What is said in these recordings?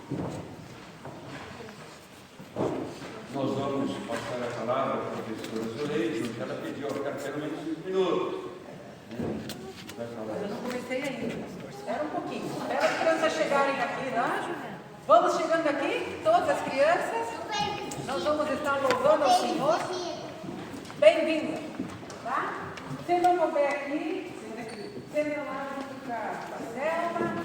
Nós vamos passar a palavra à professora Zoreide, que ela pediu, eu quero pelo menos 5 minutos. Vai falar. Mas eu não comecei ainda, pastor. Espera um pouquinho. Espera as crianças chegarem aqui, né? Vamos chegando aqui, todas as crianças. Nós vamos estar louvando ao Senhor. Bem-vinda. Tá? Se não couber aqui, senta lá junto com a Selma.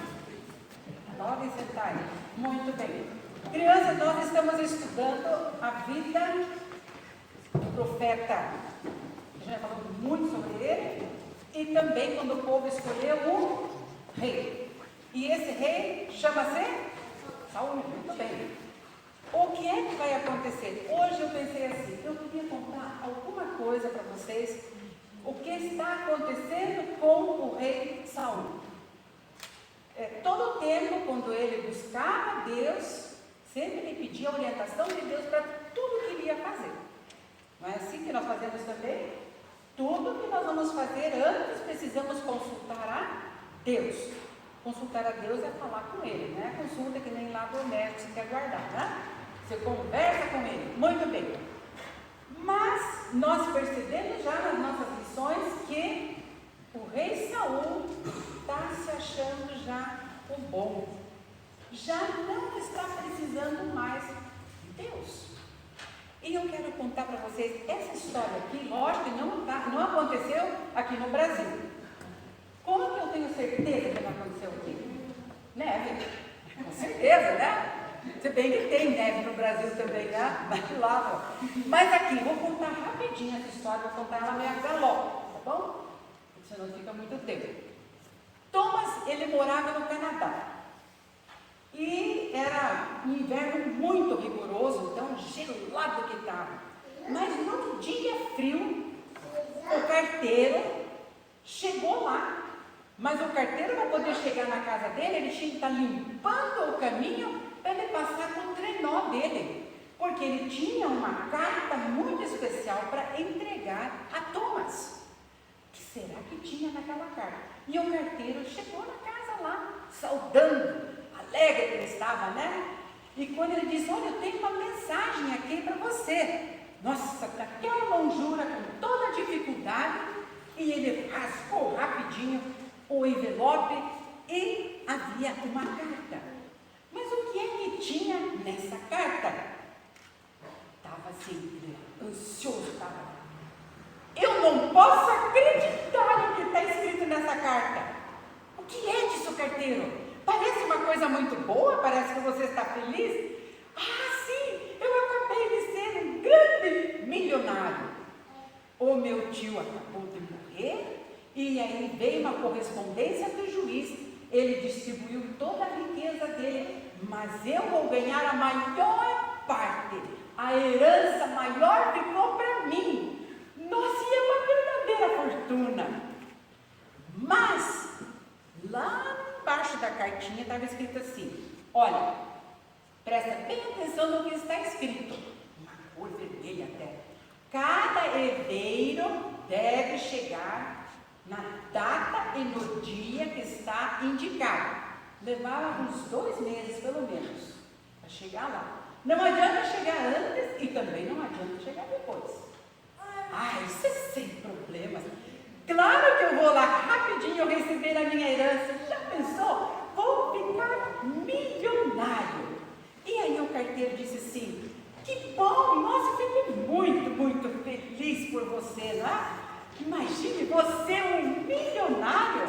Podem sentar aí. Muito bem. Crianças, nós estamos estudando a vida do profeta. A gente já falou muito sobre ele. E também quando o povo escolheu um rei. E esse rei chama-se Saul. Muito bem. O que é que vai acontecer? Hoje eu pensei assim, eu queria contar alguma coisa para vocês. O que está acontecendo com o rei Saul. Todo o tempo, quando ele buscava Deus, sempre ele pedia a orientação de Deus para tudo que ele ia fazer. Não é assim que nós fazemos também? Tudo que nós vamos fazer antes, precisamos consultar a Deus. Consultar a Deus é falar com Ele, né? Consulta que nem lá do médico você quer guardar, né? Você conversa com Ele. Muito bem. Mas nós percebemos já nas nossas lições que o rei Saul está se achando já o bom. Já não está precisando mais de Deus. E eu quero contar para vocês essa história aqui, lógico que não aconteceu aqui no Brasil. Como que eu tenho certeza que não aconteceu aqui? Neve, com certeza, né? Se bem que tem neve no Brasil também, né? Mas aqui, vou contar rapidinho essa história, vou contar ela meio galope, tá bom? Porque senão fica muito tempo. Thomas, ele morava no Canadá. E era um inverno muito rigoroso, tão gelado que estava. Mas num dia frio, o carteiro chegou lá. Mas o carteiro, para poder chegar na casa dele, ele tinha que estar limpando o caminho para ele passar com o trenó dele. Porque ele tinha uma carta muito especial para entregar a Thomas. O que será que tinha naquela carta? E o carteiro chegou na casa lá, saudando. Alegre que ele estava, né? E quando ele disse, olha, eu tenho uma mensagem aqui para você. Nossa, com aquela lonjura, com toda a dificuldade, e ele rasgou rapidinho o envelope e havia uma carta. Mas o que é que tinha nessa carta? Estava assim, ansioso, estava. Eu não posso acreditar no que está escrito nessa carta. O que é disso, carteiro? Parece uma coisa muito boa, parece que você está feliz. Ah, sim, eu acabei de ser um grande milionário. O meu tio acabou de morrer e aí veio uma correspondência do juiz. Ele distribuiu toda a riqueza dele, mas eu vou ganhar a maior parte. A herança maior ficou para mim. Nossa, e é uma verdadeira fortuna. Mas, lá embaixo da cartinha estava escrito assim, olha, presta bem atenção no que está escrito, uma cor vermelha até, cada herdeiro deve chegar na data e no dia que está indicado. Levava uns 2 meses pelo menos para chegar lá. Não adianta chegar antes e também não adianta chegar depois. Isso é sem problemas. Claro que eu vou lá rapidinho receber a minha herança. Já pensou? Vou ficar milionário. E aí o carteiro disse assim, que bom, nossa, fico muito, muito feliz por você, não é? Imagine você um milionário.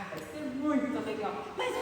Vai ser muito legal. Mas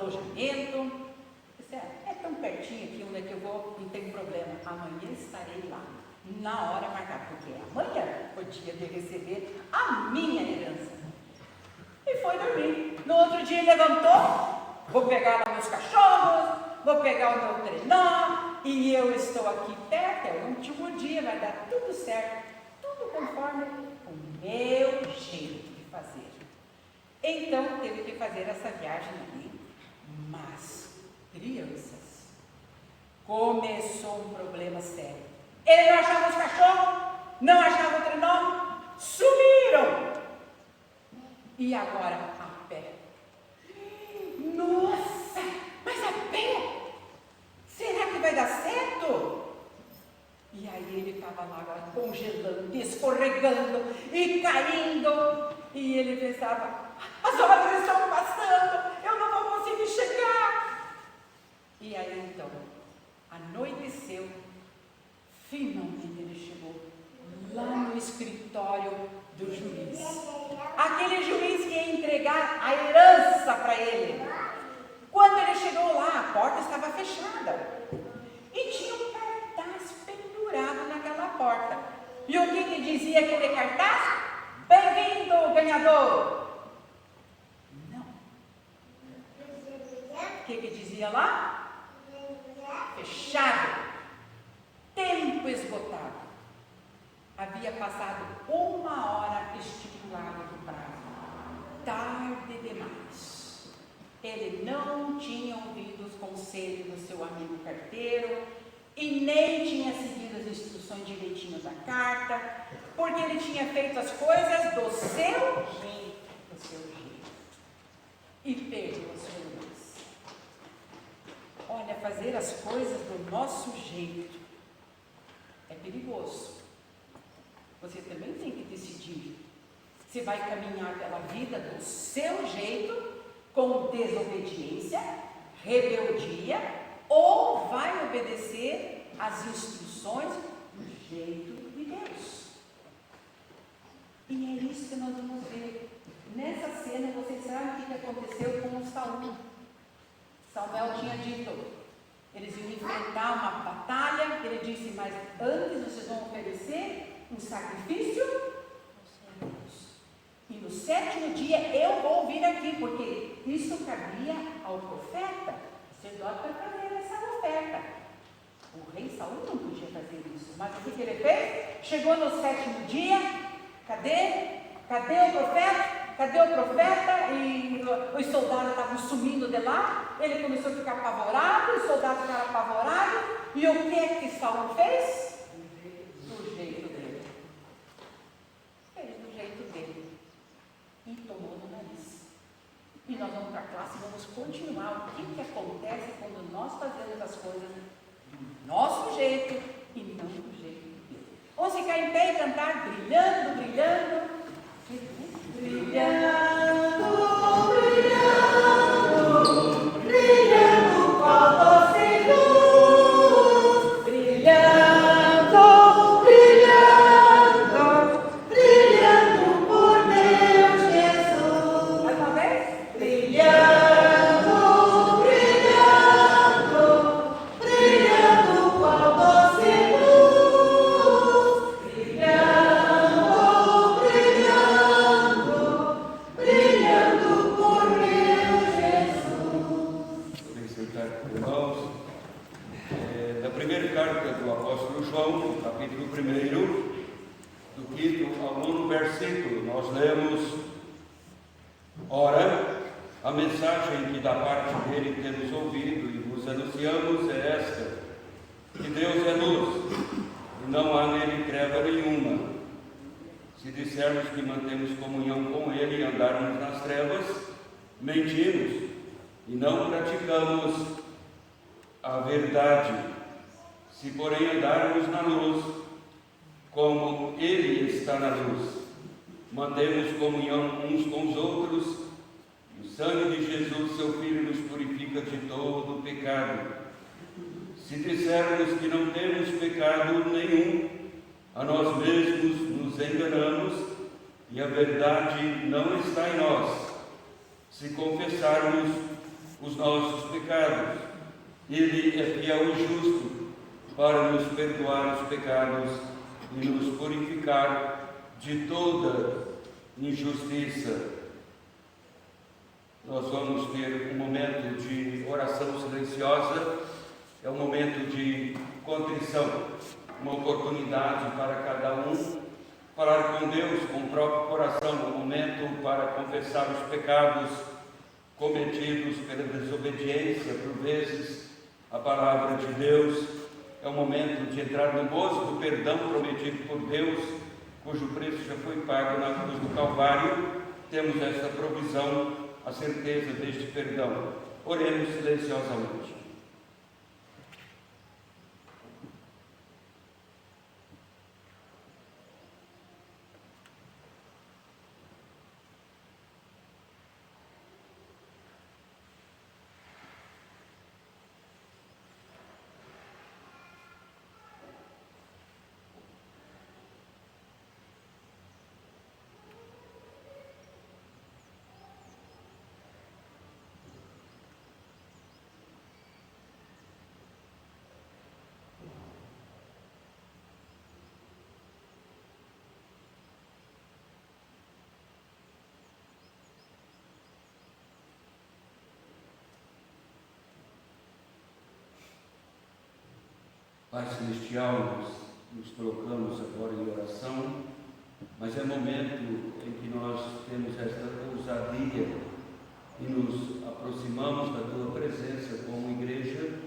alojamento. Disse, é tão pertinho aqui onde é que eu vou, não tem problema. Amanhã estarei lá, na hora marcada, porque amanhã foi dia de receber a minha herança. E foi dormir. No outro dia ele levantou, vou pegar lá meus cachorros, vou pegar o meu trenó, e eu estou aqui perto, é o último dia, vai dar tudo certo, tudo conforme o meu jeito de fazer. Então teve que fazer essa viagem ali, mas crianças, começou um problema sério. Ele não achava os cachorros, não achava o trenó, sumiram. E agora a pé. Nossa, mas a pé? Será que vai dar certo? E aí ele estava lá agora congelando, escorregando e caindo. E ele pensava, as horas estão passando, eu não vou conseguir chegar. E aí então, anoiteceu, finalmente ele chegou lá no escritório do juiz. Aquele juiz que ia entregar a herança para ele. Quando ele chegou lá, a porta estava fechada. E tinha um cartaz pendurado naquela porta. E o que dizia aquele cartaz? Bem-vindo, ganhador! Não. O que dizia lá? Fechado. Tempo esgotado. Havia passado 1 hora estipulada do prazo. Tarde demais. Ele não tinha ouvido os conselhos do seu amigo carteiro e nem tinha seguido as instruções direitinho da carta, porque ele tinha feito as coisas do seu jeito, e perdeu a sua luz. Olha, fazer as coisas do nosso jeito é perigoso. Você também tem que decidir se vai caminhar pela vida do seu jeito, com desobediência, rebeldia, ou vai obedecer às instruções do jeito de Deus. E é isso que nós vamos ver. Nessa cena, vocês sabem o que aconteceu com o Saul. Samuel tinha dito, eles iam enfrentar uma batalha, ele disse, mas antes vocês vão oferecer um sacrifício aos Deus. E no 7º dia eu vou vir aqui, porque isso cabia ao profeta, sacerdote, para fazer essa oferta. O rei Saul não podia fazer isso, mas o que ele fez? Chegou no 7º dia, cadê o profeta? Cadê o profeta? E os soldados estavam sumindo de lá. Ele começou a ficar apavorado, os soldados ficaram apavorados. E o que Saul fez? Do jeito dele. Fez do jeito dele. E tomou no nariz. E nós vamos para a classe e vamos continuar o que acontece quando nós fazemos as coisas do nosso jeito e não do jeito de Deus. Vamos ficar em pé e cantar brilhando, brilhando. Brilhando, brilhando, brilhando qual doce luz, brilhando, brilhando, brilhando por meu Jesus. Mais uma vez? Brilhando, brilhando, brilhando qual doce luz, brilhando, brilhando por meu Jesus. Irmãos, da primeira carta do apóstolo João, capítulo 1, do 5º ao 9º versículo, nós lemos: ora, a mensagem que da parte dele temos ouvido e vos anunciamos é esta, que Deus é luz, e não há nele treva nenhuma. Se dissermos que mantemos comunhão com ele e andarmos nas trevas, mentimos e não praticamos a verdade. Se porém andarmos na luz, como ele está na luz, mantemos comunhão uns com os outros, e o sangue de Jesus, seu Filho, nos purifica de todo o pecado. Se dissermos que não temos pecado nenhum, a nós mesmos nos enganamos e a verdade não está em nós. Se confessarmos os nossos pecados. Ele é fiel e justo para nos perdoar os pecados e nos purificar de toda injustiça. Nós vamos ter um momento de oração silenciosa, é um momento de contrição, uma oportunidade para cada um falar com Deus, com o próprio coração, um momento para confessar os pecados cometidos pela desobediência, por vezes, à palavra de Deus. É um momento de entrar no gozo do perdão prometido por Deus, cujo preço já foi pago na cruz do Calvário. Temos esta provisão, a certeza deste perdão. Oremos silenciosamente. Pai Celestial, nos colocamos agora em oração, mas é momento em que nós temos esta ousadia e nos aproximamos da Tua presença como igreja.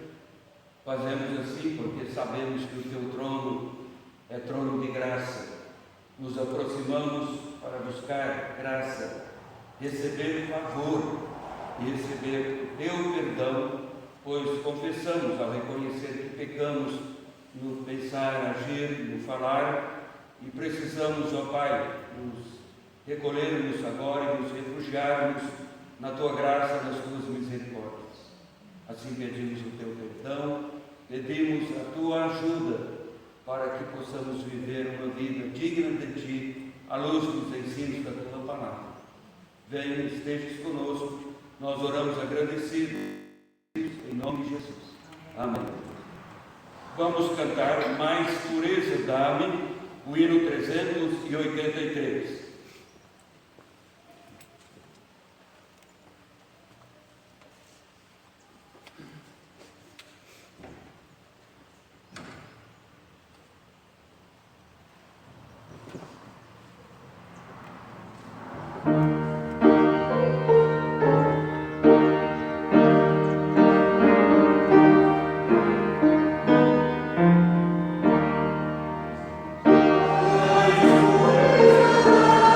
Fazemos assim porque sabemos que o Teu trono é trono de graça. Nos aproximamos para buscar graça, receber favor e receber o Teu perdão, pois confessamos ao reconhecer que pecamos no pensar, agir, no falar, e precisamos, ó Pai, nos recolhermos agora e nos refugiarmos na Tua graça, nas Tuas misericórdias. Assim pedimos o Teu perdão, pedimos a Tua ajuda para que possamos viver uma vida digna de Ti, à luz dos ensinos da Tua palavra. Venha, estejas conosco, nós oramos agradecidos, em nome de Jesus. Amém. Vamos cantar Mais Pureza Dá-me, o hino 383. Mais pureza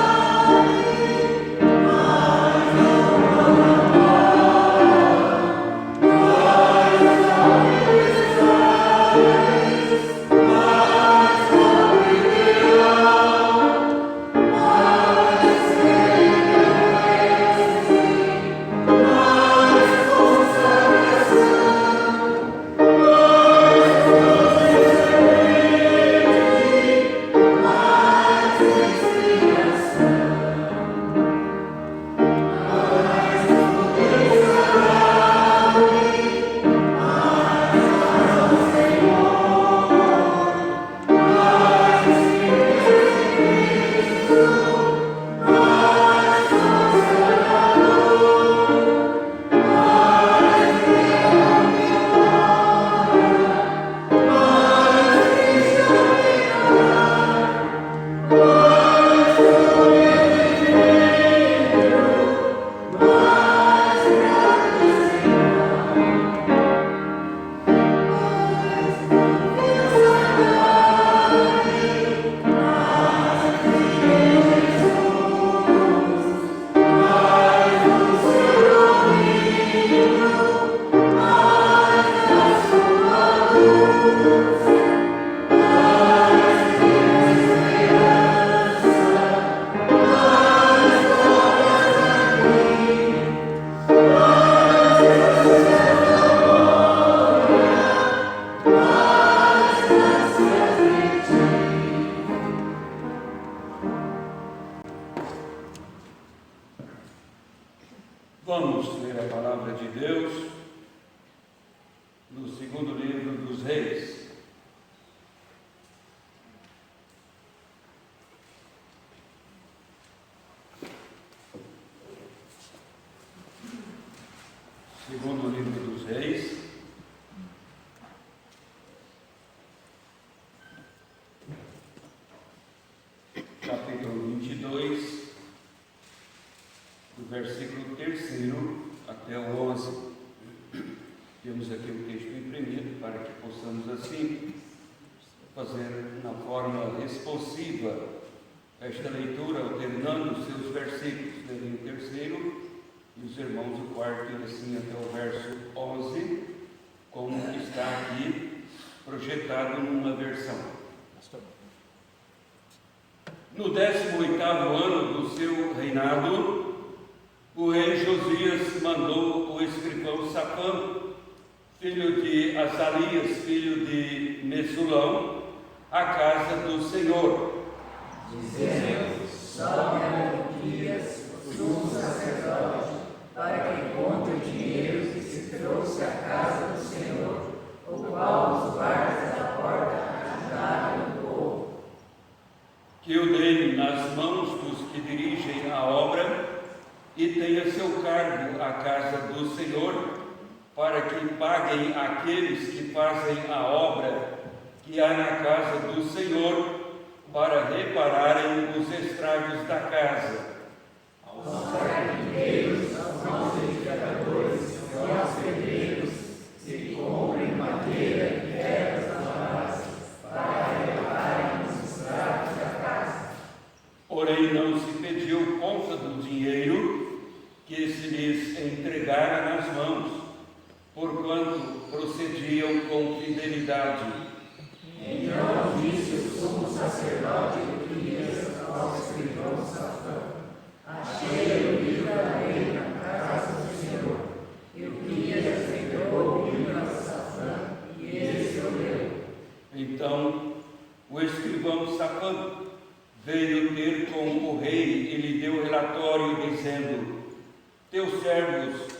Vamos ler a palavra de Deus no segundo livro dos Reis. Segundo livro dos Reis, capítulo 22, do versículo 3 até o 11. Temos aqui o texto imprimido para que possamos assim fazer na forma responsiva esta leitura, alternando os seus versículos. Lerei o terceiro e os irmãos o quarto, e assim até o verso 11, como está aqui projetado numa versão. No 18º ano do seu reinado, o rei Josias mandou o escrivão Safã, filho de Azalias, filho de Mesulão, à casa do Senhor, dizendo: sobe a Malquias, o sumo sacerdote, para que conte o dinheiro que se trouxe à casa do Senhor, o qual os guardas da porta ajudaram o povo. que eu dei nas mãos dos que dirigem a obra, e tenha seu cargo a casa do Senhor, para que paguem aqueles que fazem a obra que há na casa do Senhor, para repararem os estragos da casa. Aos carpinteiros, aos edificadores e aos pedreiros, se comprem madeira e pedras amadas, para repararem os estragos da casa. Porém, não se pediu conta do dinheiro que se lhes entregara nas mãos, porquanto procediam com fidelidade. Então disse o sumo sacerdote Uquias ao escrivão Safã: achei o livro da lei na casa do Senhor. E Uquias entregou o livro a Safã, e este o leu. Então o escrivão Safã veio ter com o rei e lhe deu relatório, dizendo: teus servos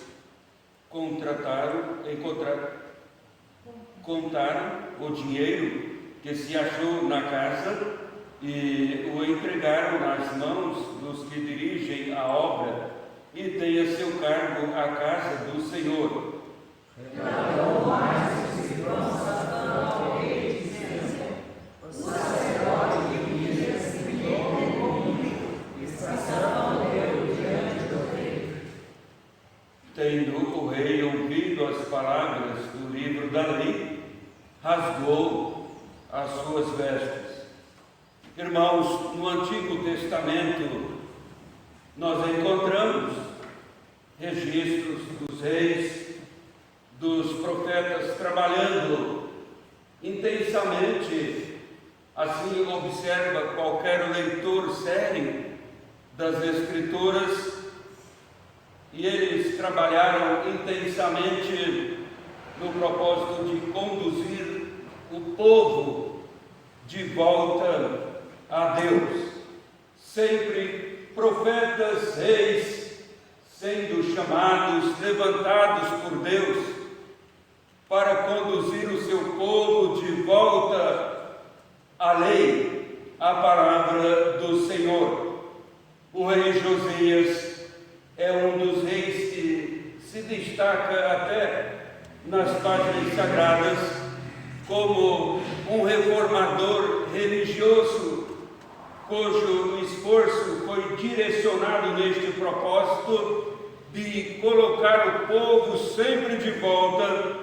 contaram o dinheiro que se achou na casa e o entregaram nas mãos dos que dirigem a obra, e tem a seu cargo a casa do Senhor. Relatou mais o escrivão Safã ao rei, dizendo: o sacerdote Uquias enviou comigo, e Safã leu diante do rei. Tendo o rei ouvido as palavras do livro da lei, rasgou as suas vestes. Irmãos, no Antigo Testamento nós encontramos registros dos reis, dos profetas trabalhando intensamente. Assim observa qualquer leitor sério das Escrituras, e eles trabalharam intensamente no propósito de conduzir o povo de volta a Deus. Sempre profetas, reis, sendo chamados, levantados por Deus, para conduzir o seu povo de volta à lei, à palavra do Senhor. O rei Josias é um dos reis que se destaca até nas páginas sagradas como um reformador religioso, cujo esforço foi direcionado neste propósito de colocar o povo sempre de volta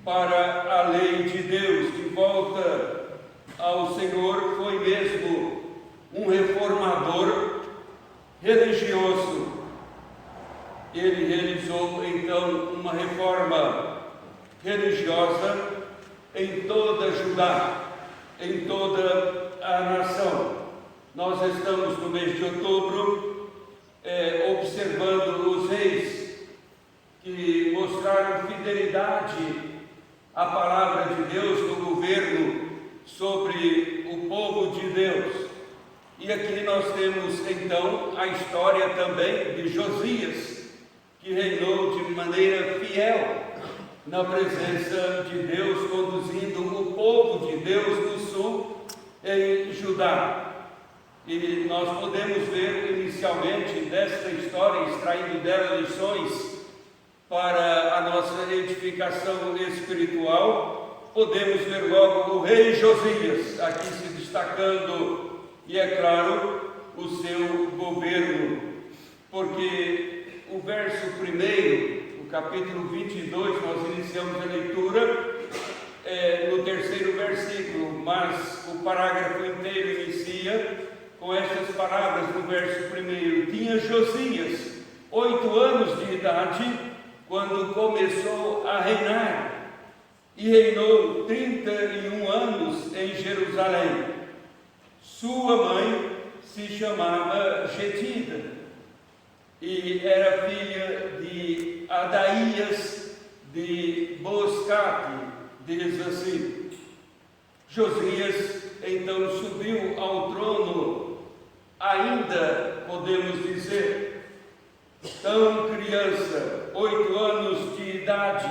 para a lei de Deus, de volta ao Senhor. Foi mesmo um reformador religioso. Ele realizou então uma reforma religiosa em toda Judá, em toda a nação. Nós estamos no mês de outubro observando os reis que mostraram fidelidade à palavra de Deus no governo sobre o povo de Deus. E aqui nós temos então a história também de Josias, que reinou de maneira fiel na presença de Deus, conduzindo o povo de Deus do sul em Judá. E nós podemos ver inicialmente desta história, extraindo dela lições para a nossa edificação espiritual, podemos ver logo o rei Josias aqui se destacando, e é claro, o seu governo, porque o verso 1, o capítulo 22, nós iniciamos a leitura no 3º versículo, mas o parágrafo inteiro inicia com estas palavras no verso 1. Tinha Josias 8 anos de idade quando começou a reinar, e reinou 31 anos em Jerusalém. Sua mãe se chamava Getida e era filha de Adaías de Boscate. Diz assim: Josias então subiu ao trono, ainda podemos dizer, tão criança, 8 anos de idade,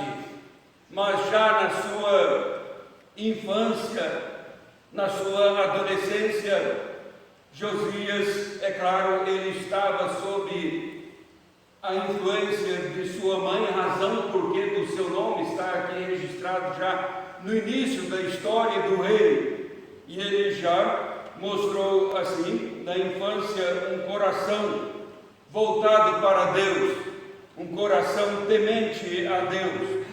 mas já na sua infância, na sua adolescência, Josias, é claro, ele estava sob a influência de sua mãe, razão porque do seu nome está aqui registrado já no início da história do rei. E ele já mostrou assim, na infância, um coração voltado para Deus, um coração temente a Deus.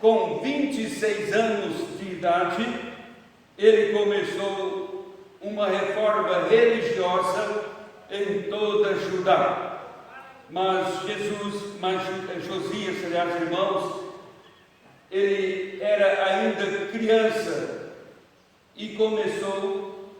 Com 26 anos de idade, ele começou uma reforma religiosa em toda Judá. Mas Josias, aliás, irmãos, ele era ainda criança e começou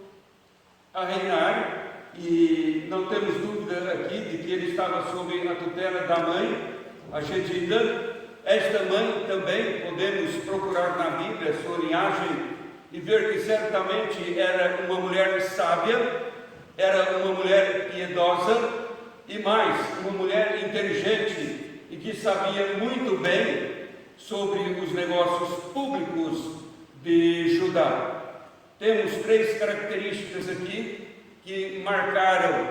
a reinar, e não temos dúvida aqui de que ele estava sob a tutela da mãe, a Getida. Esta mãe também podemos procurar na Bíblia sua linhagem e ver que certamente era uma mulher sábia, era uma mulher piedosa e mais, uma mulher inteligente e que sabia muito bem sobre os negócios públicos de Judá. Temos 3 características aqui que marcaram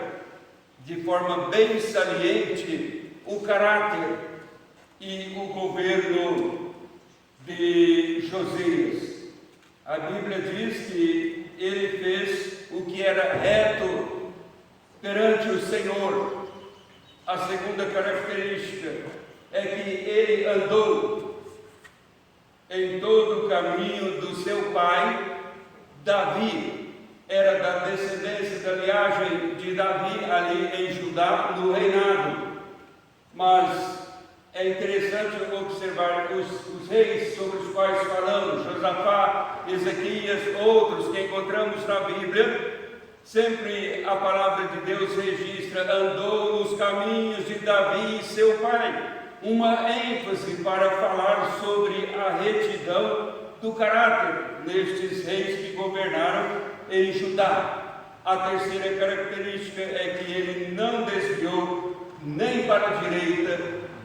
de forma bem saliente o caráter e o governo de Josias. A Bíblia diz que ele fez o que era reto perante o Senhor. A segunda característica é que ele andou em todo o caminho do seu pai, Davi. Era da descendência da linhagem de Davi ali em Judá, no reinado. Mas é interessante observar os reis sobre os quais falamos, Josafá, Ezequias, outros que encontramos na Bíblia. Sempre a palavra de Deus registra: andou nos caminhos de Davi, seu pai. Uma ênfase para falar sobre a retidão do caráter nestes reis que governaram em Judá. A terceira característica é que ele não desviou nem para a direita,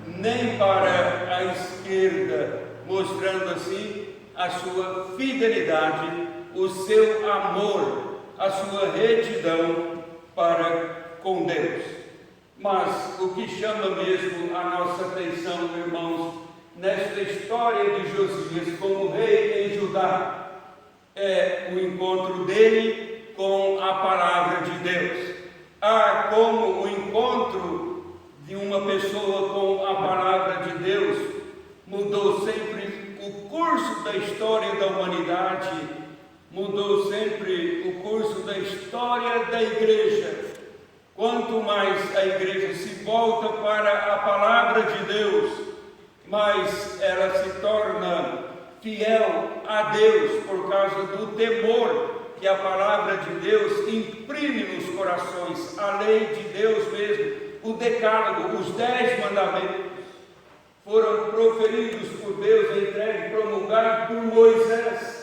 nem para a esquerda, mostrando assim a sua fidelidade, o seu amor, a sua retidão para com Deus. Mas o que chama mesmo a nossa atenção, irmãos, nesta história de Josias como rei em Judá, é o encontro dele com a palavra de Deus. Como o encontro de uma pessoa com a palavra de Deus mudou sempre o curso da história da humanidade, mudou sempre o curso da história da igreja. Quanto mais a igreja se volta para a palavra de Deus, mais ela se torna fiel a Deus por causa do temor que a palavra de Deus imprime nos corações, a lei de Deus mesmo, o decálogo, os 10 mandamentos foram proferidos por Deus, entregues, promulgados por Moisés.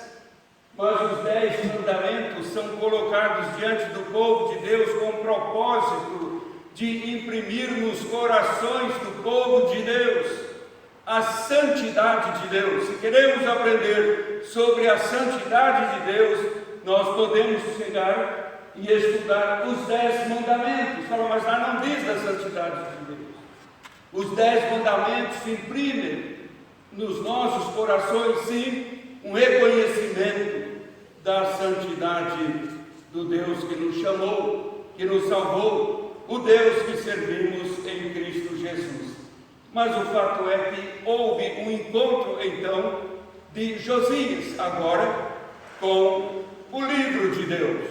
Mas os 10 mandamentos são colocados diante do povo de Deus com o propósito de imprimir nos corações do povo de Deus a santidade de Deus. Se queremos aprender sobre a santidade de Deus, nós podemos chegar e estudar os 10 mandamentos. Fala, mas lá não diz da santidade de Deus. Os 10 mandamentos imprimem nos nossos corações, sim, um reconhecimento da santidade do Deus que nos chamou, que nos salvou, o Deus que servimos em Cristo Jesus. Mas o fato é que houve um encontro, então, de Josias, agora, com o livro de Deus.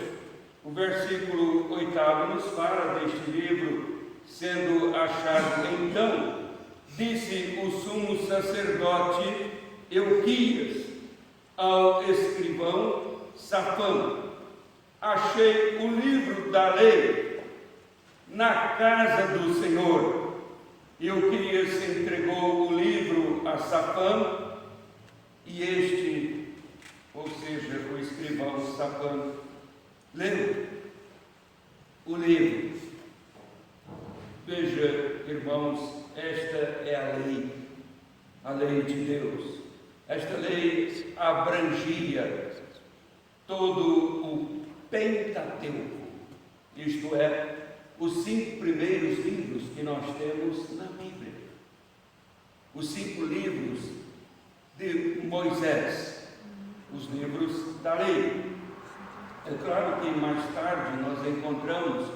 O versículo 8 nos fala deste livro sendo achado. Então, disse o sumo sacerdote Euquias ao escrivão Safã: achei o livro da lei na casa do Senhor. Euquias entregou o livro a Safã, e este, ou seja, o escrivão Safã, leu o livro. Veja, irmãos, esta é a lei de Deus. Esta lei abrangia todo o Pentateuco, isto é, os 5 primeiros livros que nós temos na Bíblia. Os 5 livros de Moisés, os livros da lei. É claro que mais tarde nós encontramos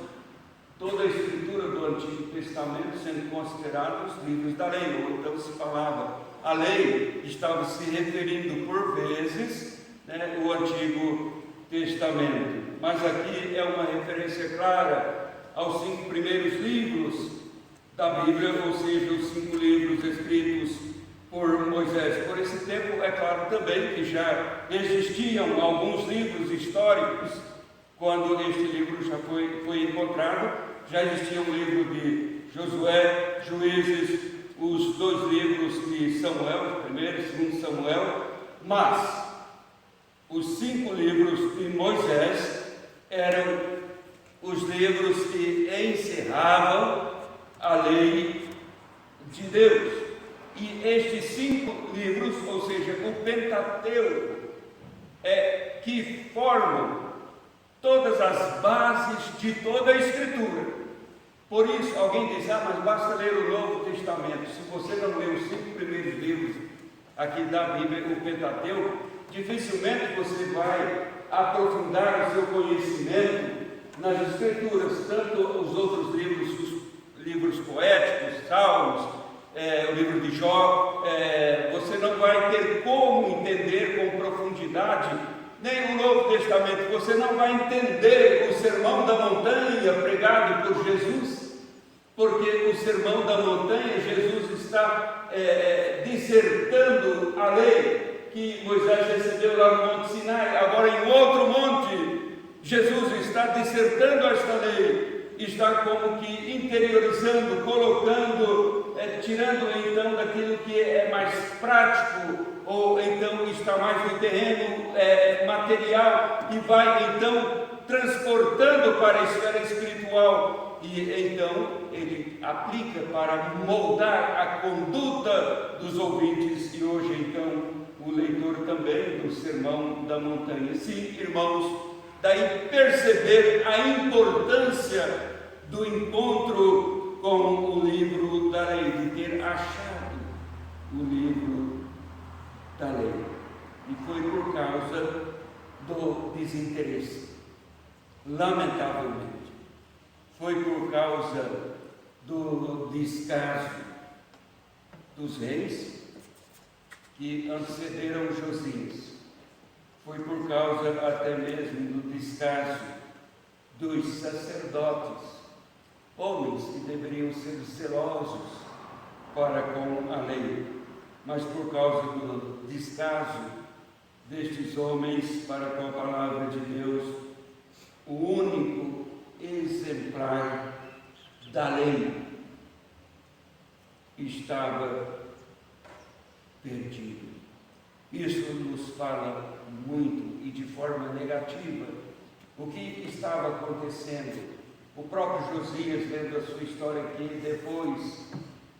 toda a escritura do Antigo Testamento sendo considerada os livros da lei, ou então se falava, a lei estava se referindo por vezes, o Antigo Testamento. Mas aqui é uma referência clara aos 5 primeiros livros da Bíblia, ou seja, os 5 livros escritos por Moisés. Por esse tempo, é claro também que já existiam alguns livros históricos. Quando este livro já foi encontrado, já existia um livro de Josué, Juízes, os 2 livros de Samuel, 1º e 2º Samuel, mas os 5 livros de Moisés eram os livros que encerravam a lei de Deus. E estes 5 livros, ou seja, o Pentateuco, que formam todas as bases de toda a Escritura. Por isso, alguém diz, mas basta ler o Novo Testamento. Se você não ler os 5 primeiros livros aqui da Bíblia, o Pentateuco, dificilmente você vai aprofundar o seu conhecimento nas Escrituras, tanto os outros livros, os livros poéticos, Salmos, o livro de Jó, você não vai ter como entender com profundidade nem o Novo Testamento. Você não vai entender o Sermão da Montanha pregado por Jesus, porque o Sermão da Montanha, Jesus está dissertando a lei que Moisés recebeu lá no Monte Sinai. Agora, em outro monte, Jesus está dissertando esta lei, está como que interiorizando, colocando, tirando então daquilo que é mais prático, ou então está mais no terreno material, e vai então transportando para a esfera espiritual, e então ele aplica para moldar a conduta dos ouvintes. E hoje então o leitor também do Sermão da Montanha. Sim, irmãos, daí perceber a importância do encontro com o livro da lei, de ter achado o livro da lei. E foi por causa do desinteresse, lamentavelmente. Foi por causa do descaso dos reis que antecederam Josias. Foi por causa até mesmo do descaso dos sacerdotes, homens que deveriam ser zelosos para com a lei, mas por causa do descaso destes homens para com a palavra de Deus, o único exemplar da lei estava perdido. Isso nos fala muito e de forma negativa o que estava acontecendo O próprio Josias, lendo a sua história aqui, depois,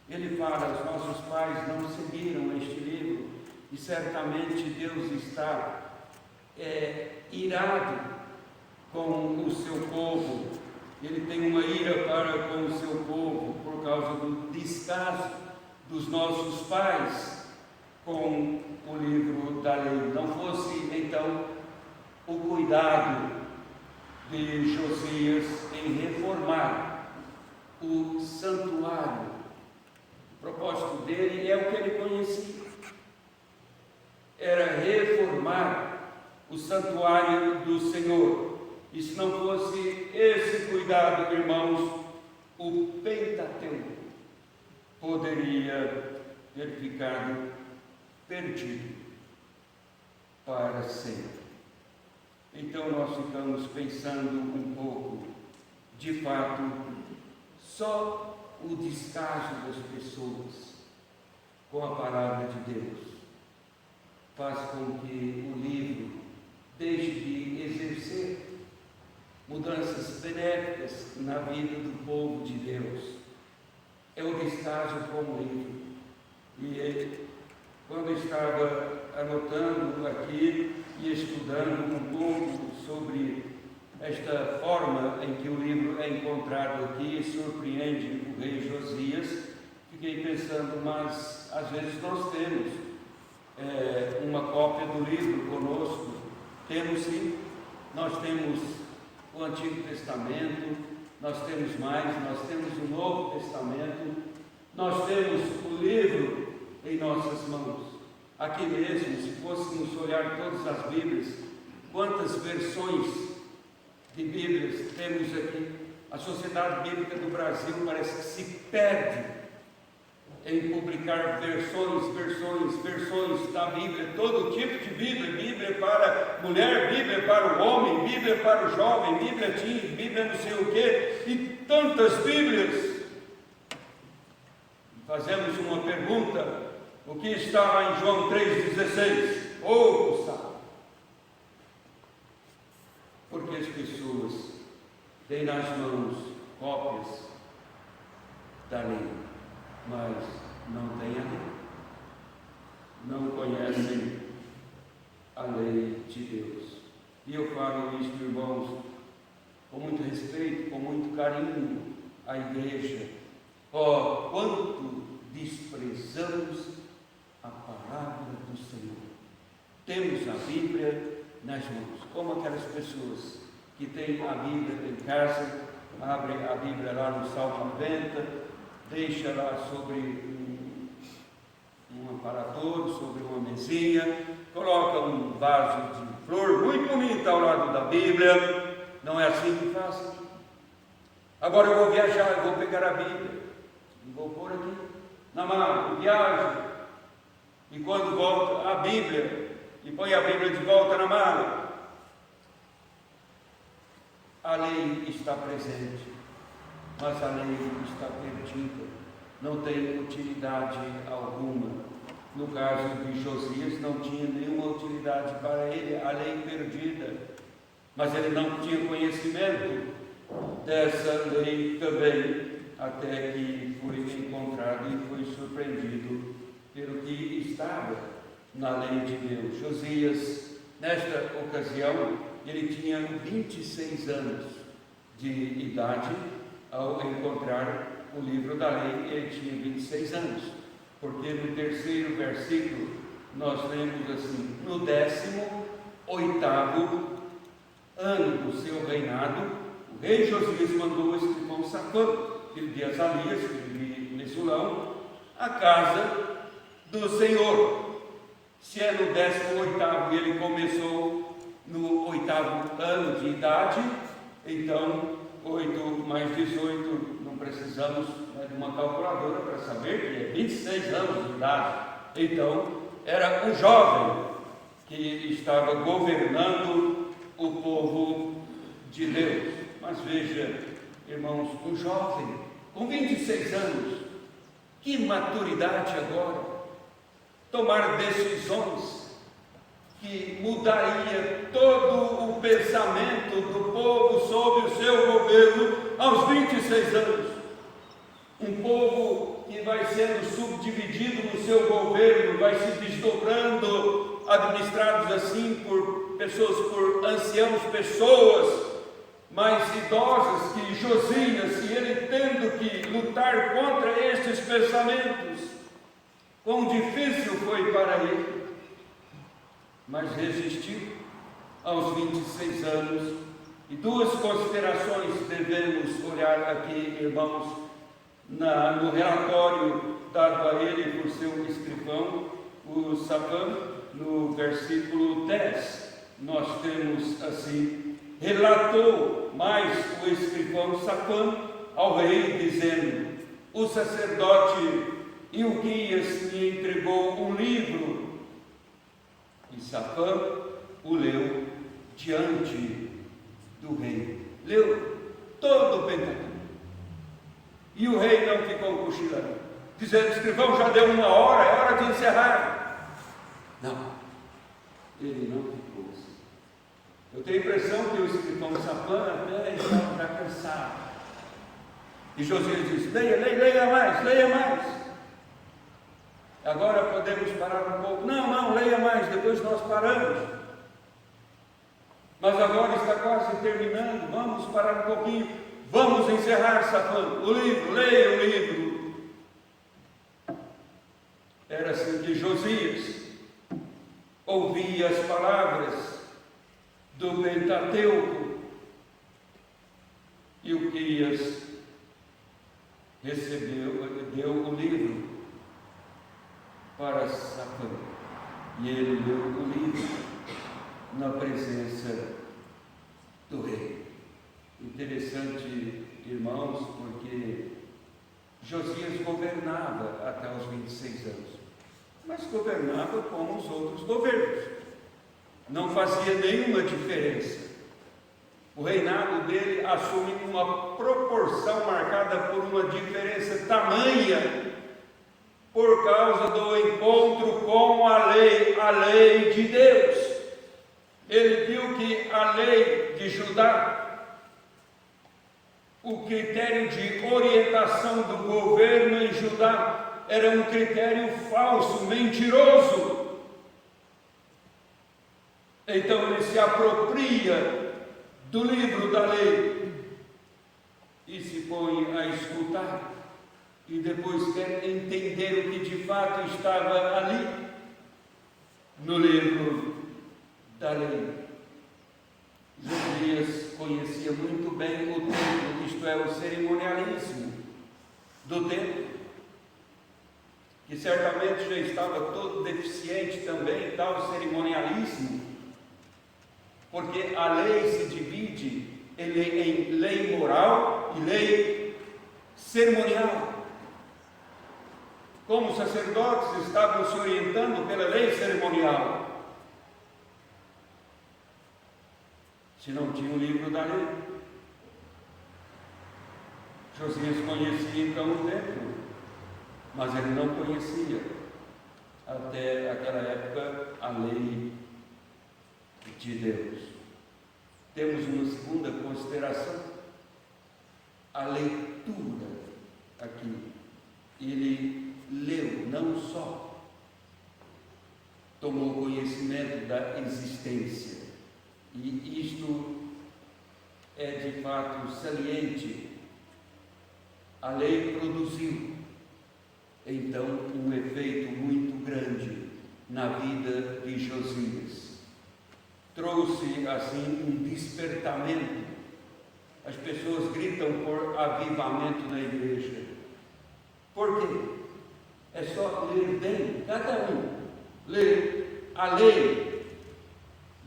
ele fala, os nossos pais não seguiram este livro, e certamente Deus está irado com o seu povo. Ele tem uma ira para com o seu povo, por causa do descaso dos nossos pais com o livro da lei. Não fosse, então, o cuidado de Josias em reformar o santuário. O propósito dele é o que ele conhecia, era reformar o santuário do Senhor. E se não fosse esse cuidado, irmãos, o Pentateuco poderia ter ficado perdido para sempre. Então nós ficamos pensando um pouco, de fato, só o descaso das pessoas com a palavra de Deus faz com que o livro deixe de exercer mudanças benéficas na vida do povo de Deus. É o descaso com o livro. E quando eu estava anotando aqui e estudando um pouco sobre esta forma em que o livro é encontrado aqui, surpreende o rei Josias, fiquei pensando, mas às vezes nós temos uma cópia do livro conosco. Temos sim, nós temos o Antigo Testamento, nós temos mais, nós temos o Novo Testamento, nós temos o livro em nossas mãos. Aqui mesmo, se fôssemos olhar todas as Bíblias, quantas versões de Bíblias temos aqui? A Sociedade Bíblica do Brasil parece que se perde em publicar versões da Bíblia, todo tipo de Bíblia, Bíblia para mulher, Bíblia para o homem, Bíblia para o jovem, Bíblia teen, Bíblia não sei o quê, e tantas Bíblias. Fazemos uma pergunta: o que está lá em João 3,16? Pouco sabe. Porque as pessoas têm nas mãos cópias da lei, mas não têm a lei, não conhecem a lei de Deus. E eu falo isso, irmãos, com muito respeito, com muito carinho à igreja. Oh, quanto desprezamos a palavra do Senhor. Temos a Bíblia nas mãos, como aquelas pessoas que têm a Bíblia em casa, abrem a Bíblia lá no Salmo 90, deixa lá sobre um aparador, sobre uma mesinha, coloca um vaso de flor muito bonito ao lado da Bíblia. Não é assim que fazem? Agora eu vou viajar, eu vou pegar a Bíblia e vou pôr aqui na mala, eu viajo, e quando volto a Bíblia e põe a Bíblia de volta na mala, a lei está presente, mas a lei está perdida, não tem utilidade alguma. No caso de Josias, não tinha nenhuma utilidade para ele, a lei perdida, mas ele não tinha conhecimento dessa lei também, até que foi encontrado e foi surpreendido pelo que estava na lei de Deus. Josias, nesta ocasião, ele tinha 26 anos de idade ao encontrar o livro da lei. Ele tinha 26 anos, porque no terceiro versículo nós lemos assim: no 18º ano do seu reinado, o rei Josias mandou o escrivão Safã, filho de Azalias, filho de Mesulão, a casa do Senhor. Se é no 18º e ele começou no 8º ano de idade, então 8 mais 18, não precisamos de uma calculadora para saber que é 26 anos de idade. Então era um jovem que estava governando o povo de Deus. Mas veja, irmãos, um jovem com 26 anos, que maturidade agora! Tomar decisões que mudaria todo o pensamento do povo sobre o seu governo aos 26 anos, um povo que vai sendo subdividido no seu governo, vai se desdobrando, administrados assim por pessoas, por anciãos, pessoas mais idosas que Josias, e ele tendo que lutar contra estes pensamentos. Quão difícil foi para ele, mas resistiu aos 26 anos. E duas considerações devemos olhar aqui, irmãos, no relatório dado a ele por seu escrivão, o Safã, no versículo 10. Nós temos assim: relatou mais o escrivão Safã ao rei, dizendo: o sacerdote Ilquias me entregou um livro. E Safã o leu diante do rei. Leu todo o Pentateuco. E o rei não ficou cochilando, dizendo: escrivão, já deu 1 hora, é hora de encerrar. Não, ele não ficou assim. Eu tenho a impressão que o escrivão Safã até estava já cansado. E Josias disse: leia mais, leia mais. Agora podemos parar um pouco. Não, leia mais, depois nós paramos. Mas agora está quase terminando, vamos parar um pouquinho. Vamos encerrar, Safã, o livro, leia o livro. Era assim que Josias ouvia as palavras do Pentateuco. E Ilquias deu o livro para Safã, e ele leu o livro na presença do rei. Interessante, irmãos, porque Josias governava até os 26 anos, mas governava como os outros governos, não fazia nenhuma diferença. O reinado dele assume uma proporção marcada por uma diferença tamanha, por causa do encontro com a lei de Deus. Ele viu que a lei de Judá, o critério de orientação do governo em Judá, era um critério falso, mentiroso. Então ele se apropria do livro da lei e se põe a escutar, e depois quer entender o que de fato estava ali no livro da lei. Josias conhecia muito bem o templo, isto é, o cerimonialismo do templo, que certamente já estava todo deficiente também, tal cerimonialismo, porque a lei se divide em lei moral e lei cerimonial. Como os sacerdotes estavam se orientando pela lei cerimonial, se não tinha o livro da lei. Josias conhecia então o templo, mas ele não conhecia até aquela época a lei de Deus. Temos uma segunda consideração: a leitura aqui. Ele leu, não só tomou conhecimento da existência, e isto é de fato saliente. A lei produziu então um efeito muito grande na vida de Josias. Trouxe assim um despertamento. As pessoas gritam por avivamento na igreja. Por quê? É só ler bem, cada um lê a lei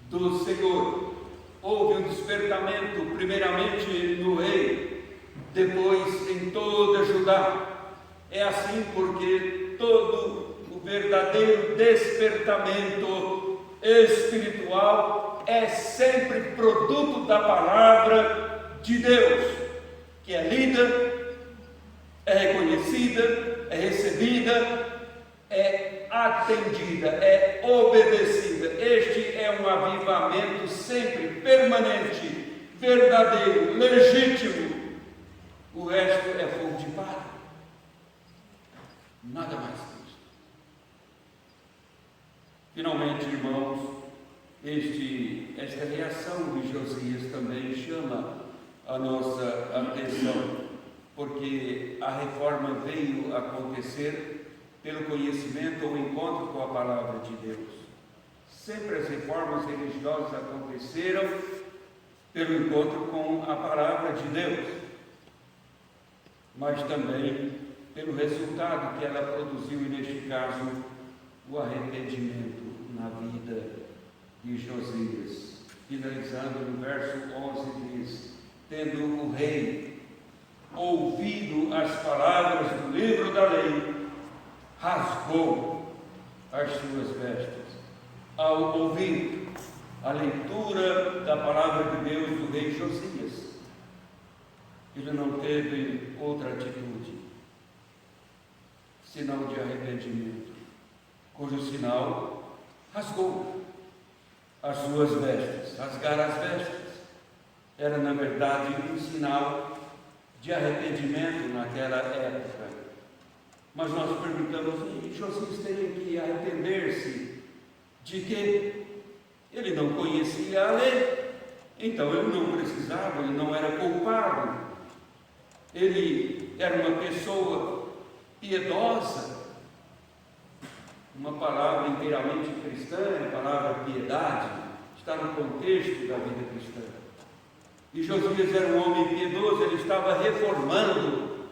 do Senhor. Houve um despertamento primeiramente no rei, depois em toda Judá. É assim porque todo o verdadeiro despertamento espiritual é sempre produto da palavra de Deus, que é lida, é reconhecida, é recebida, é atendida, é obedecida. Este é um avivamento sempre permanente, verdadeiro, legítimo, O resto é fogo de palha. Nada mais que isso. Finalmente, irmãos, esta reação de Josias também chama a nossa atenção, porque a reforma veio acontecer pelo conhecimento ou encontro com a palavra de Deus. Sempre as reformas religiosas aconteceram pelo encontro com a palavra de Deus, mas também pelo resultado que ela produziu, e neste caso, o arrependimento na vida de Josias. Finalizando no verso 11 diz: tendo o rei ouvido as palavras do livro da lei, rasgou as suas vestes. Ao ouvir a leitura da palavra de Deus do rei Josias, ele não teve outra atitude senão de arrependimento, cujo sinal rasgou as suas vestes. Rasgar as vestes era, na verdade, um sinal de arrependimento naquela época. Mas nós perguntamos: e Josias teria que arrepender-se de quê? Ele não conhecia a lei, então ele não precisava, ele não era culpado. Ele era uma pessoa piedosa. Uma palavra inteiramente cristã, a palavra piedade, está no contexto da vida cristã. E Josias era um homem piedoso, ele estava reformando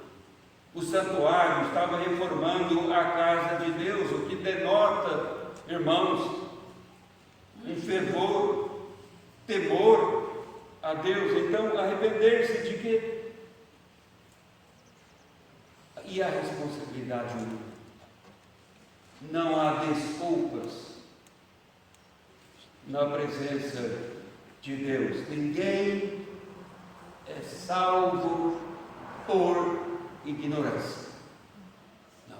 o santuário, estava reformando a casa de Deus, o que denota, irmãos, um fervor, temor a Deus. Então, arrepender-se de quê? E a responsabilidade humana. Não há desculpas na presença de Deus. Ninguém é salvo por ignorância. Não.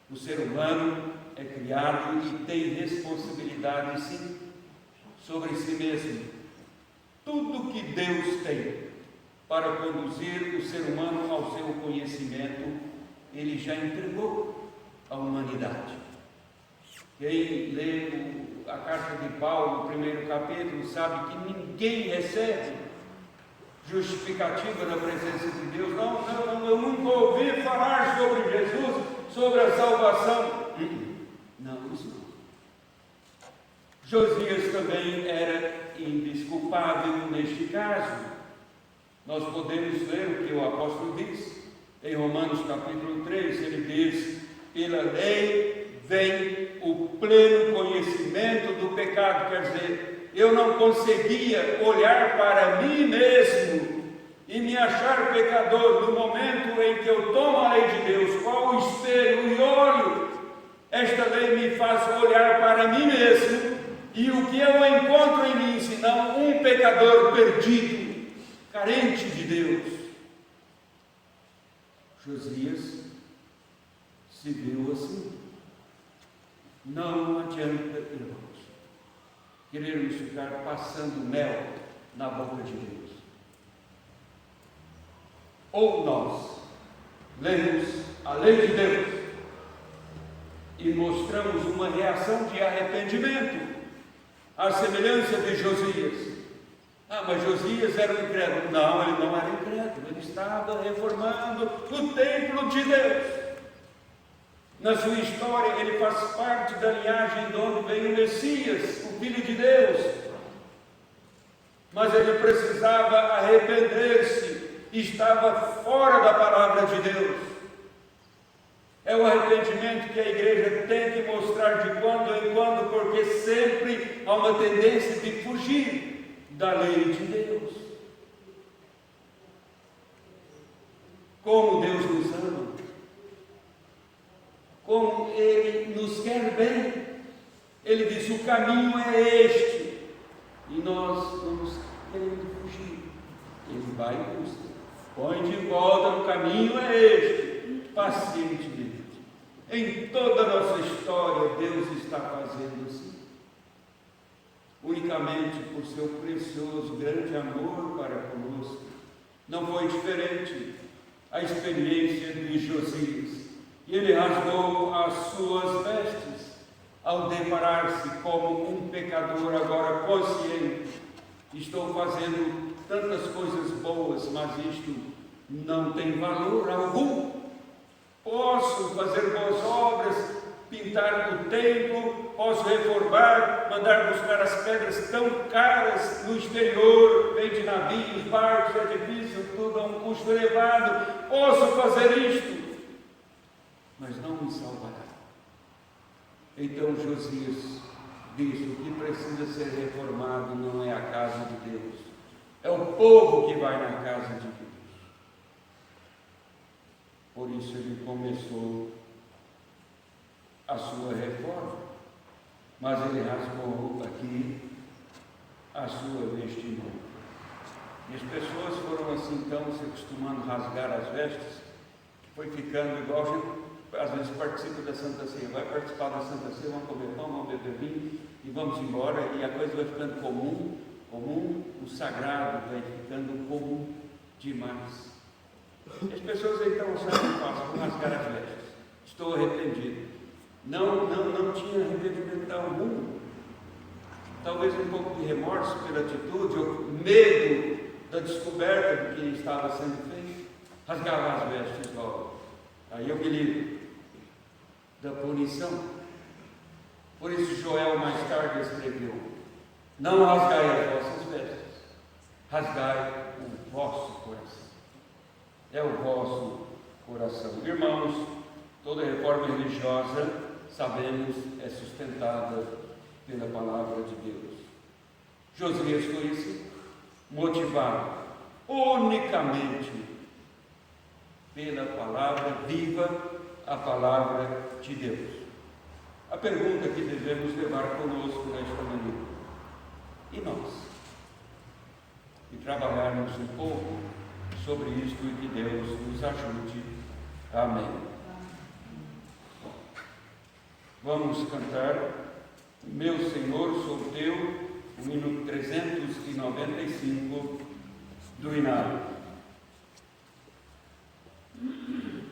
O ser humano é criado e tem responsabilidade, sim, sobre si mesmo. Tudo que Deus tem para conduzir o ser humano ao seu conhecimento, Ele já entregou à humanidade. Quem lê a carta de Paulo, no primeiro capítulo, sabe que ninguém recebe justificativa na presença de Deus. Não, eu nunca ouvi falar sobre Jesus, sobre a salvação. Não, isso não. Josias também era indesculpável neste caso. Nós podemos ler o que o apóstolo diz em Romanos capítulo 3, ele diz: pela lei vem o pleno conhecimento do pecado. Quer dizer, eu não conseguia olhar para mim mesmo e me achar pecador. No momento em que eu tomo a lei de Deus, qual o espelho e olho, esta lei me faz olhar para mim mesmo, e o que eu encontro em mim, senão um pecador perdido, carente de Deus. Josias se viu assim. Não adianta, irmãos, querermos ficar passando mel na boca de Deus. Ou nós lemos a lei de Deus e mostramos uma reação de arrependimento, à semelhança de Josias. Mas Josias era um incrédulo. Não, ele não era incrédulo, ele estava reformando o templo de Deus. Na sua história, ele faz parte da linhagem de onde veio o Messias, o Filho de Deus. Mas ele precisava arrepender-se, estava fora da palavra de Deus. É o arrependimento que a igreja tem que mostrar de quando em quando, porque sempre há uma tendência de fugir da lei de Deus. Como Deus nos ama, como Ele nos quer bem. Ele diz: o caminho é este, e nós vamos querendo fugir. Ele vai e busca, põe de volta: o caminho é este, pacientemente. Em toda a nossa história, Deus está fazendo assim, unicamente por seu precioso, grande amor para conosco. Não foi diferente a experiência de Josias. E ele rasgou as suas vestes ao deparar-se como um pecador agora consciente. Estou fazendo tantas coisas boas, mas isto não tem valor algum. Posso fazer boas obras, pintar o templo, posso reformar, mandar buscar as pedras tão caras no exterior, vem de navios, barcos, edifícios, tudo a um custo elevado. Posso fazer isto, mas não me salvará. Então Josias diz: o que precisa ser reformado não é a casa de Deus, é o povo que vai na casa de Deus. Por isso ele começou a sua reforma, mas ele rasgou aqui a sua vestimenta. E as pessoas foram assim então se acostumando a rasgar as vestes, foi ficando igual a gente às vezes participa da Santa Ceia, vai participar da Santa Ceia, vamos comer pão, vamos beber vinho e vamos embora, e a coisa vai ficando comum, o sagrado vai ficando comum demais. E as pessoas então sabem o passo, vão rasgar as vestes. Estou arrependido. Não tinha arrependimento algum. Talvez um pouco de remorso pela atitude, ou medo da descoberta do que estava sendo feito. Rasgava as vestes logo. Aí eu me livro da punição. Por isso Joel mais tarde escreveu: não rasgai as vossas vestes, rasgai o vosso coração. É o vosso coração. Irmãos, toda reforma religiosa, sabemos, é sustentada pela palavra de Deus. Josias foi assim, motivado unicamente pela palavra viva, a palavra de Deus. A pergunta que devemos levar conosco nesta manhã: e nós? E trabalharmos um pouco sobre isto e que Deus nos ajude. Amém. Vamos cantar Meu Senhor Sou Teu, o hino 395 do Inário. Senhor,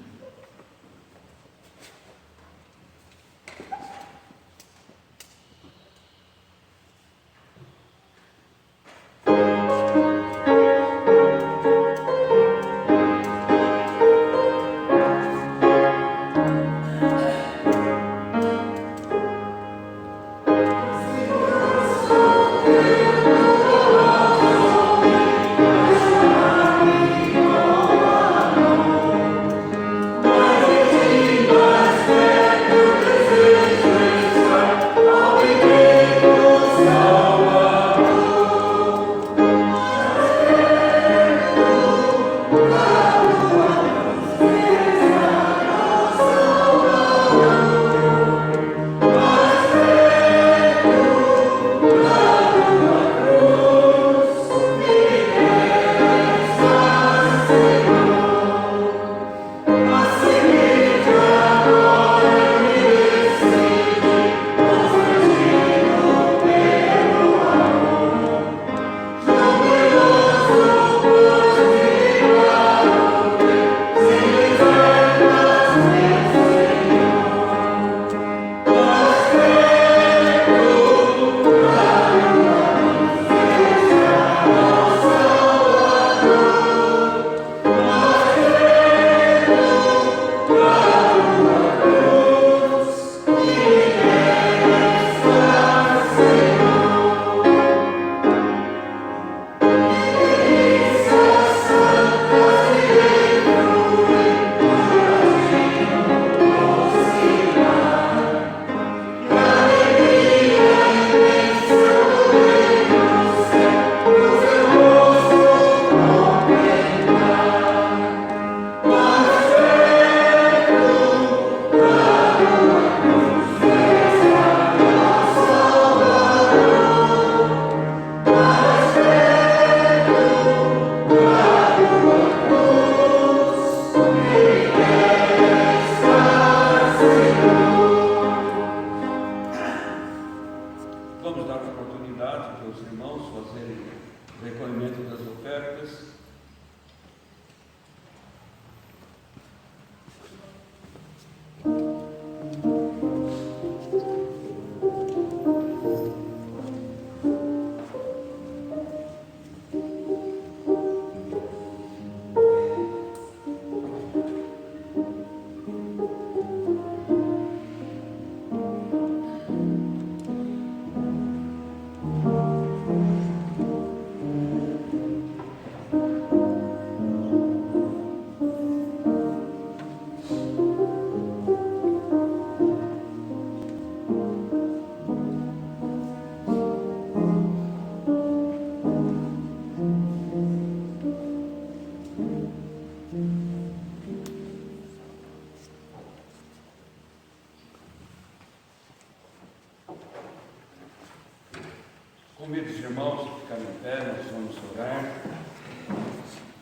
Convido os irmãos a ficarem em pé, nós vamos orar,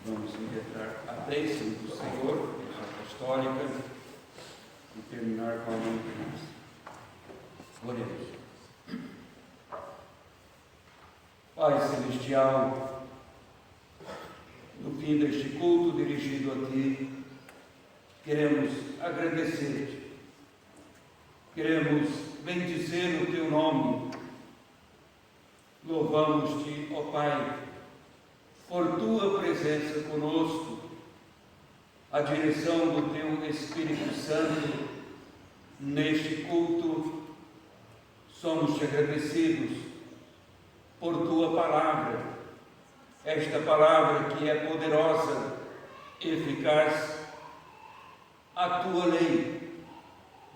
vamos impetrar a bênção do Senhor, bênção apostólica, e terminar com a mão de Deus. Oremos. Pai Celestial, no fim deste culto dirigido a Ti, queremos agradecer-te, queremos bendizer o Teu nome, louvamos-te, ó Pai, por Tua presença conosco, a direção do Teu Espírito Santo neste culto. Somos-te agradecidos por Tua palavra, esta palavra que é poderosa, eficaz, a Tua lei,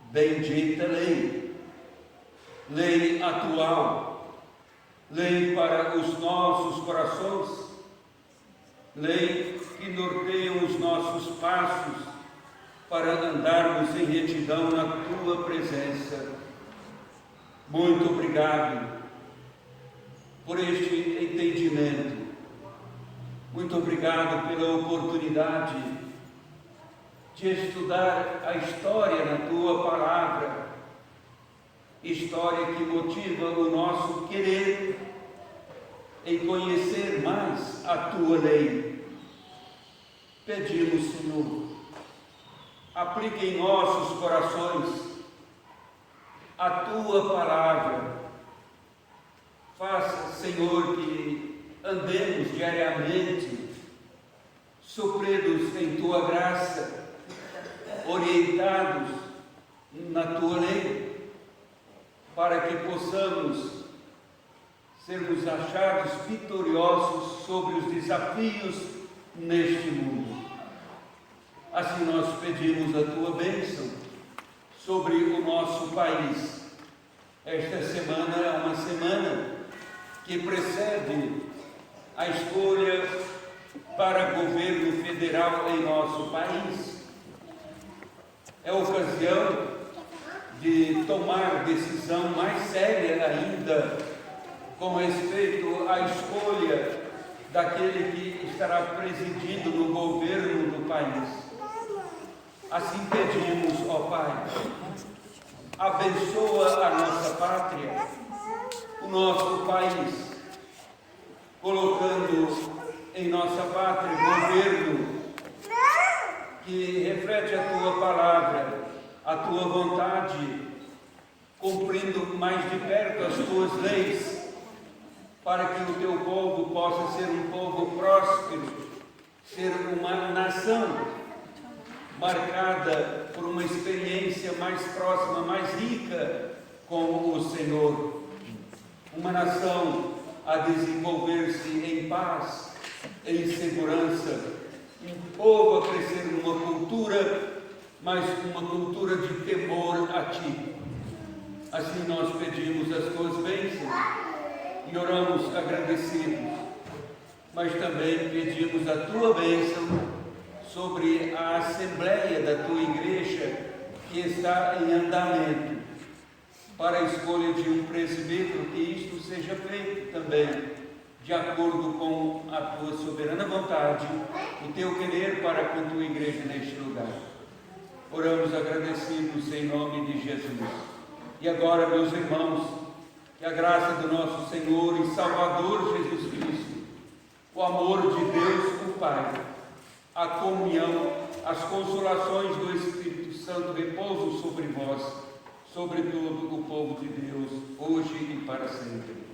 bendita lei, lei atual, lei para os nossos corações, lei que norteia os nossos passos para andarmos em retidão na Tua presença. Muito obrigado por este entendimento. Muito obrigado pela oportunidade de estudar a história na Tua palavra, história que motiva o nosso querer em conhecer mais a Tua lei. Pedimos, Senhor, aplique em nossos corações a Tua palavra. Faça, Senhor, que andemos diariamente supridos em Tua graça, orientados na Tua lei, para que possamos sermos achados vitoriosos sobre os desafios neste mundo. Assim nós pedimos a Tua bênção sobre o nosso país. Esta semana é uma semana que precede a escolha para governo federal em nosso país. É ocasião de tomar decisão mais séria ainda com respeito à escolha daquele que estará presidindo no governo do país. Assim pedimos, ó Pai, abençoa a nossa pátria, o nosso país, colocando em nossa pátria governo que reflete a Tua palavra, a Tua vontade, cumprindo mais de perto as Tuas leis, para que o Teu povo possa ser um povo próspero, ser uma nação marcada por uma experiência mais próxima, mais rica com o Senhor. Uma nação a desenvolver-se em paz, em segurança, um povo a crescer numa cultura, mas uma cultura de temor a Ti. Assim nós pedimos as Tuas bênçãos e oramos agradecidos, mas também pedimos a Tua bênção sobre a Assembleia da Tua Igreja, que está em andamento, para a escolha de um presbítero, que isto seja feito também de acordo com a Tua soberana vontade, o Teu querer para com a Tua Igreja neste lugar. Oramos agradecidos em nome de Jesus. E agora, meus irmãos, que a graça do nosso Senhor e Salvador Jesus Cristo, o amor de Deus, o Pai, a comunhão, as consolações do Espírito Santo repousam sobre vós, sobre todo o povo de Deus, hoje e para sempre.